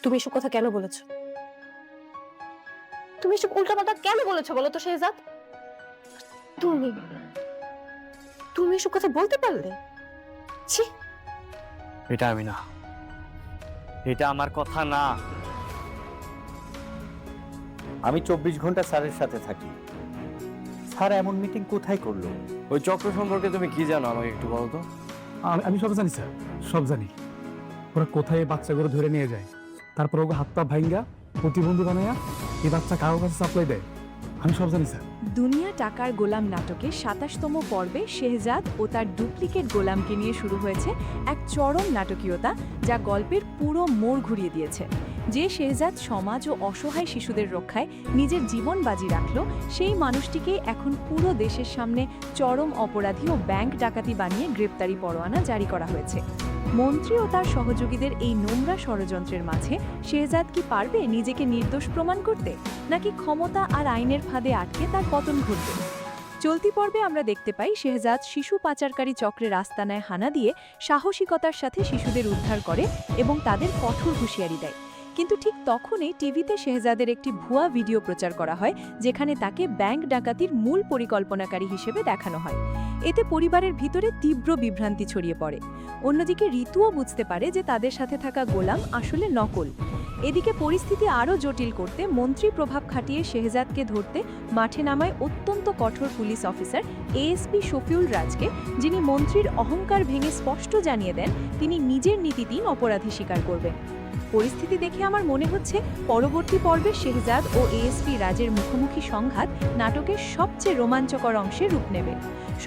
তুমি এসব কথা কেন বলেছো? তুমি এসব উল্টাপাল্টা কেন বলেছো বলো তো শেহজাদ? তুমি তুমি এসব কথা বলতে পারলে? ছি। এটা আমি না, এটা আমার কথা না। আমি 24 ঘন্টা স্যারের সাথে থাকি। স্যার এমন মিটিং কোথায় করলো? ওই চক্র সম্পর্কে তুমি কি জানো আমাকে একটু বলো তো। আমি সব জানি স্যার, সব জানি। ওরা কোথায় এই বাচ্চাগুলো ধরে নিয়ে যায়, তারপর ওকে হাত পা ভাঙ্গা প্রতিবন্ধী বানায়া এই বাচ্চা কারো কাছে সাপ্লাই দেয়। আমি সব জানি স্যার। দুনিয়া টাকার গোলাম নাটকে ২৭তম পর্বে শেহজাদ ও তার ডুপ্লিকেট গোলামকে নিয়ে শুরু হয়েছে এক চরম নাটকীয়তা, যা গল্পের পুরো মোড় ঘুরিয়ে দিয়েছে। যে শেহজাদ সমাজ ও অসহায় শিশুদের রক্ষায় নিজের জীবন বাজি রাখল, সেই মানুষটিকে এখন পুরো দেশের সামনে চরম অপরাধী ও ব্যাংক ডাকাতি বানিয়ে গ্রেপ্তারি পরোয়ানা জারি করা হয়েছে। মন্ত্রী ও তার সহযোগীদের এই নোংরা ষড়যন্ত্রের মাঝে শেহজাদ কি পারবে নিজেকে নির্দোষ প্রমাণ করতে, নাকি ক্ষমতা আর আইনের ফাঁদে আটকে তার পতন ঘটবে? চলতি পর্বে আমরা দেখতে পাই শেহজাদ শিশু পাচারকারী চক্রের আস্তানায় হানা দিয়ে সাহসিকতার সাথে শিশুদের উদ্ধার করে এবং তাদের কঠোর হুঁশিয়ারি দেয়। কিন্তু ঠিক তখনই টিভিতে শেহজাদের একটি ভুয়া ভিডিও প্রচার করা হয়, যেখানে তাকে ব্যাংক ডাকাতির মূল পরিকল্পনাকারী হিসেবে দেখানো হয়। এতে পরিবারের ভিতরে তীব্র বিভ্রান্তি ছড়িয়ে পড়ে। অন্যদিকে ঋতুও বুঝতে পারে যে তাদের সাথে থাকা গোলাম আসলে নকল। এদিকে পরিস্থিতি আরও জটিল করতে মন্ত্রী প্রভাব খাটিয়ে শেহজাদকে ধরতে মাঠে নামায় অত্যন্ত কঠোর পুলিশ অফিসার এএসপি শফিউল রাজকে, যিনি মন্ত্রীর অহংকার ভেঙে স্পষ্ট জানিয়ে দেন তিনি নিজের নীতিতেই অপরাধী স্বীকার করবেন। পরিস্থিতি দেখে আমার মনে হচ্ছে পরবর্তী পর্বে শেহজাদ ও এএসপি রাজের মুখোমুখি সংঘাত নাটকের সবচেয়ে রোমাঞ্চকর অংশে রূপ নেবে।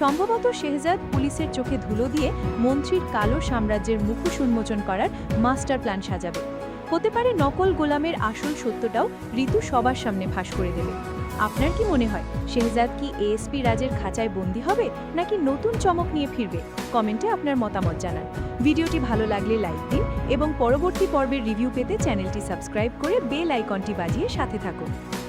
সম্ভবত শেহজাদ পুলিশের চোখে ধুলো দিয়ে মন্ত্রীর কালো সাম্রাজ্যের মুখোশ উন্মোচন করার মাস্টার প্ল্যান সাজাবে। হতে পারে নকল গোলামের আসল সত্যটাও ঋতু সবার সামনে ফাঁস করে দেবে। আপনার কি মনে হয়, শেহজাদ কি এএসপি রাজের খাঁচায় বন্দী হবে, নাকি নতুন চমক নিয়ে ফিরবে? কমেন্টে আপনার মতামত জানান। ভিডিওটি ভালো লাগলে লাইক দিন এবং পরবর্তী পর্বের রিভিউ পেতে চ্যানেলটি সাবস্ক্রাইব করে বেল আইকনটি বাজিয়ে সাথে থাকুন।